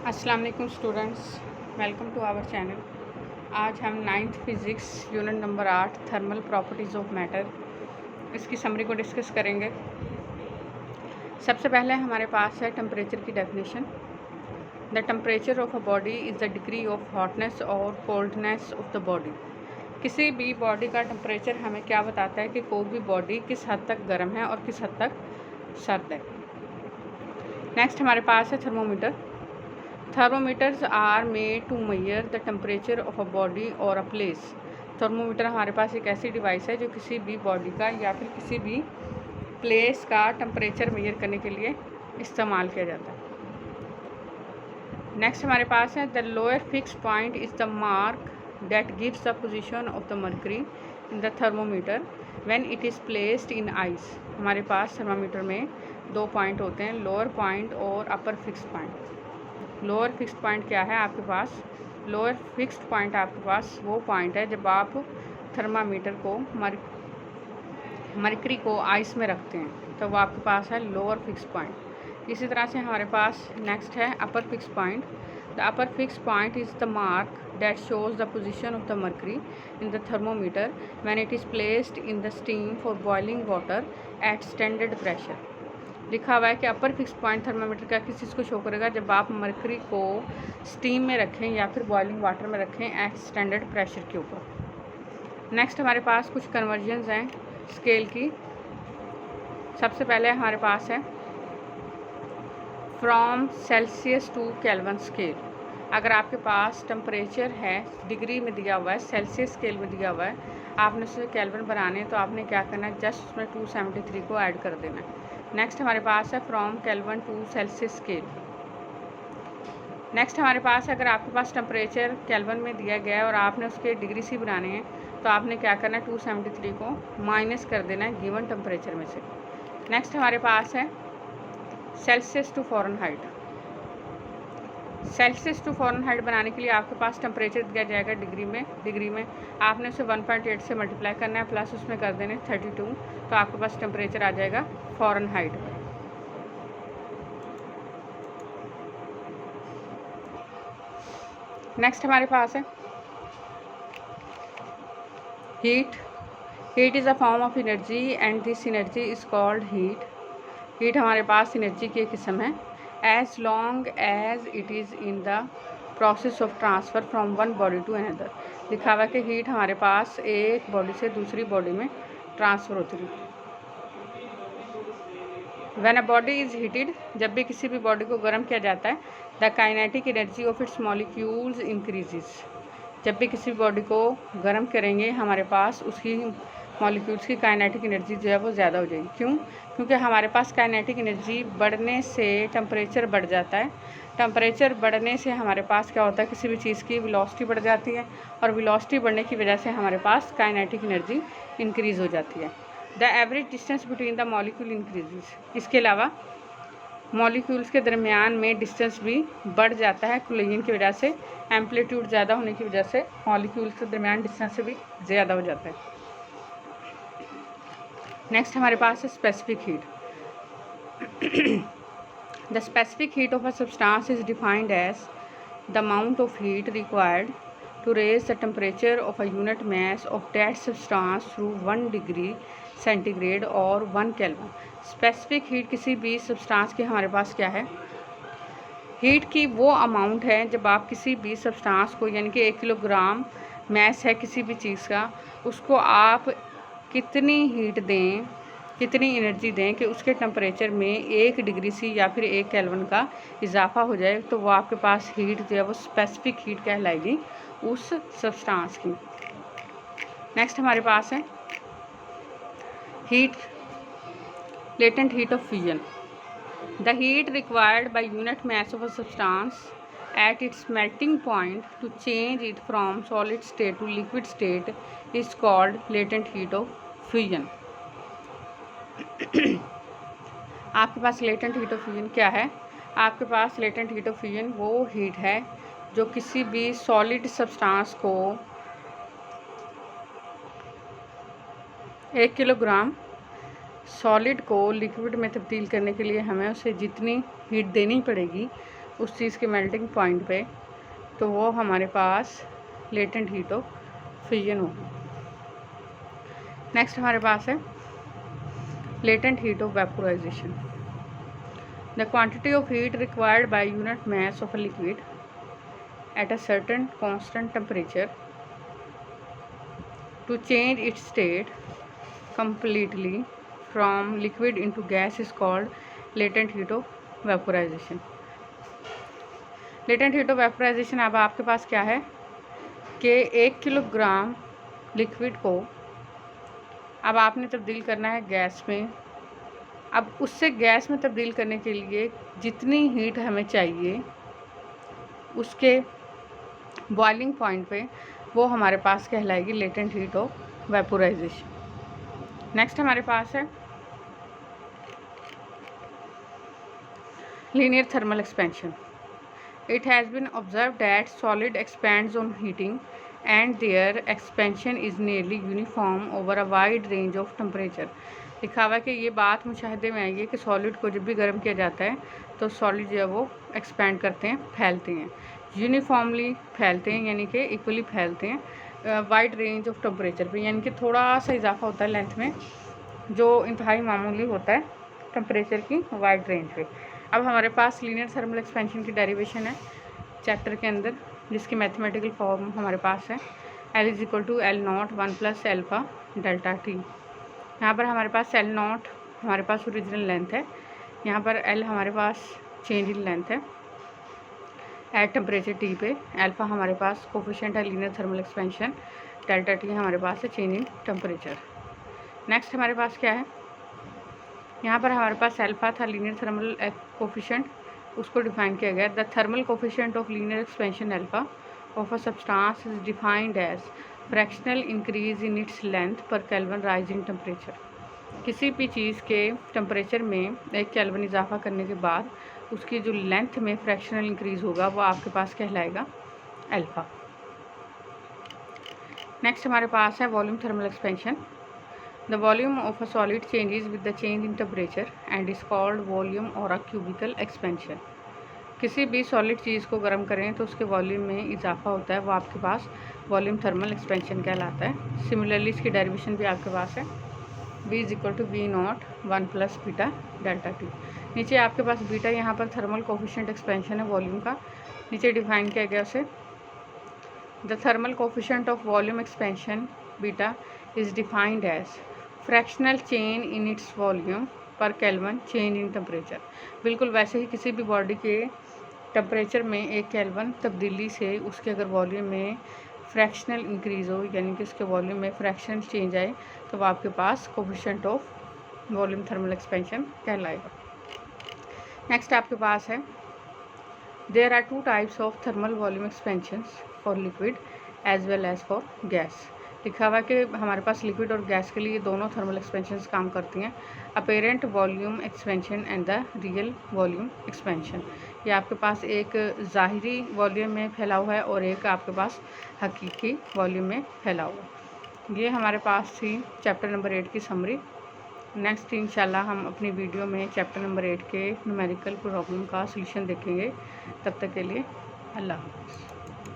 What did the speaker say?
अस्सलाम वालेकुम students, welcome to our channel. आज हम 9th physics unit number 8 thermal properties of matter इसकी समरी को डिस्कस करेंगे। सबसे पहले हमारे पास है टेम्परेचर की definition. The temperature of a body is the degree of hotness और कोल्डनेस ऑफ द बॉडी। किसी भी बॉडी का टेम्परेचर हमें क्या बताता है कि कोई भी बॉडी किस हद तक गर्म है और किस हद तक सर्द है। नेक्स्ट हमारे पास है thermometer. Thermometers are made to measure the temperature of a body or a place. Thermometer हमारे पास एक ऐसी डिवाइस है जो किसी भी बॉडी का या फिर किसी भी प्लेस का टेम्परेचर मेजर करने के लिए इस्तेमाल किया जाता है। नेक्स्ट हमारे पास है the lower fix point is the mark that gives the position of the mercury in the thermometer when it is placed in ice. हमारे पास थर्मामीटर में दो पॉइंट होते हैं, लोअर पॉइंट और upper fix point. Lower fixed point क्या है आपके पास? Lower fixed point आपके पास वो पॉइंट है जब आप थर्मामीटर को मरकरी को आइस में रखते हैं, तो वो आपके पास है लोअर फिक्स्ड पॉइंट। इसी तरह से हमारे पास नेक्स्ट है upper fixed point. The upper fixed point is the mark that shows the position of the mercury in the thermometer when it is placed in the steam for boiling water at standard pressure. लिखा हुआ है कि upper fix point thermometer का किस चीज़ को show करेगा? जब आप मरकरी को स्टीम में रखें या फिर बॉइलिंग वाटर में रखें एट स्टैंडर्ड प्रेशर के ऊपर। नेक्स्ट हमारे पास कुछ कन्वर्जन्स हैं स्केल की। सबसे पहले हमारे पास है from Celsius to Kelvin scale. अगर आपके पास टेम्परेचर है डिग्री में दिया हुआ है, सेल्सियस स्केल में दिया हुआ है, आपने उसे केल्विन बनाने तो आपने क्या करना है, जस्ट उसमें 273 को ऐड कर देना है। नेक्स्ट हमारे पास है from Kelvin to Celsius scale. Next हमारे पास अगर आपके पास टेम्परेचर केल्विन में दिया गया है और आपने उसके डिग्री सी बनाने हैं, तो आपने क्या करना है, 273 को माइनस कर देना है गिवन टेम्परेचर में से। नेक्स्ट हमारे पास है Celsius to Fahrenheit. Celsius to Fahrenheit बनाने के लिए आपके पास टेम्परेचर दिया जाएगा डिग्री में आपने उसे 1.8 से मल्टीप्लाई करना है, प्लस उसमें कर देना है 32, तो आपके पास टेम्परेचर आ जाएगा फ़ारेनहाइट में। नेक्स्ट हमारे पास है heat. Heat is a form of energy and this energy is called heat. Heat हमारे पास एनर्जी की एक किस्म है as long as it is in the process of transfer from one body to another. लिखा हुआ है कि हीट हमारे पास एक बॉडी से दूसरी बॉडी में ट्रांसफ़र होती है। When a body is heated, जब भी किसी भी बॉडी को गर्म किया जाता है, the kinetic energy of its molecules increases. जब भी किसी बॉडी को गर्म करेंगे हमारे पास उसकी मॉलिक्यूल्स की काइनेटिक एनर्जी जो है वो ज़्यादा हो जाएगी। क्यों? क्योंकि हमारे पास काइनेटिक एनर्जी बढ़ने से टेम्परेचर बढ़ जाता है। टेम्परेचर बढ़ने से हमारे पास क्या होता है, किसी भी चीज़ की वेलोसिटी बढ़ जाती है और वेलोसिटी बढ़ने की वजह से हमारे पास काइनेटिक एनर्जी इंक्रीज़ हो जाती है। The average distance between the molecule increases. इसके अलावा मॉलिक्यूल्स के दरमियान में डिस्टेंस भी बढ़ जाता है कोलिजन की वजह से। एम्पलीट्यूड ज़्यादा होने की वजह से मॉलिक्यूल्स के दरमियान डिस्टेंस भी ज़्यादा हो जाता है। नेक्स्ट हमारे पास है specific heat. The specific heat of a substance is defined as the amount of heat required to raise the temperature of a unit mass of that substance through 1 degree centigrade और 1 kelvin. Specific heat किसी भी substance की हमारे पास क्या है, heat की वो amount है जब आप किसी भी सब्सटेंस को, यानी कि 1 किलोग्राम मैस है किसी भी चीज़ का, उसको आप कितनी हीट दें, कितनी एनर्जी दें कि उसके टेम्परेचर में 1 डिग्री सी या फिर 1 केल्विन का इजाफा हो जाए, तो वो आपके पास हीट जो है वो स्पेसिफिक हीट कहलाएगी उस सब्सटेंस की। नेक्स्ट हमारे पास है heat, latent heat of fusion. The heat required by unit mass of a substance at its melting point to change it from solid state to liquid state is called latent heat of fusion. आपके पास latent heat of fusion क्या है? आपके पास latent heat of fusion वो heat है जो किसी भी solid substance को 1 किलोग्राम सॉलिड को लिक्विड में तब्दील करने के लिए हमें उसे जितनी हीट देनी पड़ेगी उस चीज़ के मेल्टिंग पॉइंट पे, तो वो हमारे पास लेटेंट हीट ऑफ फ्यूजन होगी। नेक्स्ट हमारे पास है latent heat of vaporisation. The quantity of heat required by unit mass of a liquid at a certain constant temperature to change its state completely from liquid into gas is called latent heat of vaporization. latent heat of vaporization अब आपके पास क्या है कि 1 kilogram liquid को अब आपने तब्दील करना है गैस में। अब उससे गैस में तब्दील करने के लिए जितनी हीट हमें चाहिए उसके बॉइलिंग पॉइंट पे, वो हमारे पास कहलाएगी latent heat of vaporisation. Next हमारे पास है linear thermal expansion. It has been observe that solid expands on heating and their expansion is nearly uniform over a wide range of temperature. लिखा हुआ है कि ये बात मुशाहिदे में आई है कि सॉलिड को जब भी गर्म किया जाता है तो सॉलिड जो है वो एक्सपैंड करते हैं, फैलते हैं, यूनिफॉर्मली फैलते हैं, यानी कि इक्वली फैलते हैं वाइड रेंज ऑफ टेम्परेचर पे, यानी कि थोड़ा सा इजाफा होता है लेंथ में जो इंतहाई मामूली होता है टेम्परेचर की वाइड रेंज पे। अब हमारे पास लीनियर थर्मल एक्सपेंशन की डेरिवेशन है चैप्टर के अंदर, जिसकी मैथमेटिकल फॉर्म हमारे पास है L = L0 1 + alpha delta T. यहाँ पर हमारे पास L0 हमारे पास ओरिजिनल लेंथ है, यहाँ पर L हमारे पास चेंज इन लेंथ है एट टेम्परेचर T पे, अल्फ़ा हमारे पास कोफिशिएंट है linear thermal expansion, delta T हमारे पास है चेंज इन टेम्परेचर। नेक्स्ट हमारे पास क्या है, यहाँ पर हमारे पास अल्फ़ा था लीनियर थर्मल कोफिशिएंट, उसको डिफाइन किया गया। The thermal coefficient of linear expansion alpha of a substance is defined as fractional increase in its length per kelvin rise in temperature. किसी भी चीज़ के टेम्परेचर में 1 केल्विन इजाफा करने के बाद उसकी जो लेंथ में फ्रैक्शनल इंक्रीज होगा वो आपके पास कहलाएगा अल्फ़ा। नेक्स्ट हमारे पास है volume thermal expansion. The volume of a solid changes with the change in temperature and is called volume और अ क्यूबिकल एक्सपेंशन। किसी भी सॉलिड चीज़ को गर्म करें तो उसके वॉल्यूम में इजाफा होता है, वो आपके पास वॉल्यूम थर्मल एक्सपेंशन कहलाता है। सिमिलरली इसकी डेरिवेशन भी आपके पास है V = V0 1 + beta delta T. नीचे आपके पास बीटा यहाँ पर थर्मल कोफिशिएंट एक्सपेंशन है वॉल्यूम का, नीचे डिफाइन किया गया उसे। The thermal coefficient of volume expansion beta is defined as fractional change in its volume per kelvin change in temperature. बिल्कुल वैसे ही किसी भी बॉडी के टेम्परेचर में 1 केल्विन तब्दीली से उसके अगर वॉल्यूम में फ्रैक्शनल इंक्रीज़ हो, यानी कि उसके वॉल्यूम में फ्रैक्शनल चेंज आए, तो वो आपके पास coefficient of volume thermal expansion कहलाएगा। नेक्स्ट आपके पास है there are 2 types of thermal volume expansions for liquid as well as for gas. लिखा हुआ है कि हमारे पास लिक्विड और गैस के लिए दोनों थर्मल एक्सपेंशंस काम करती हैं, apparent volume expansion and the real volume expansion. ये आपके पास एक ज़ाहिरी वॉल्यूम में फैला हुआ है और एक आपके पास हकीकी वॉल्यूम में फैला हुआ। ये हमारे पास थी चैप्टर नंबर 8 की समरी। नेक्स्ट इंशाल्लाह हम अपनी वीडियो में चैप्टर नंबर 8 के न्यूमेरिकल प्रॉब्लम का सलूशन देखेंगे। तब तक के लिए अल्लाह हाफ़िज़।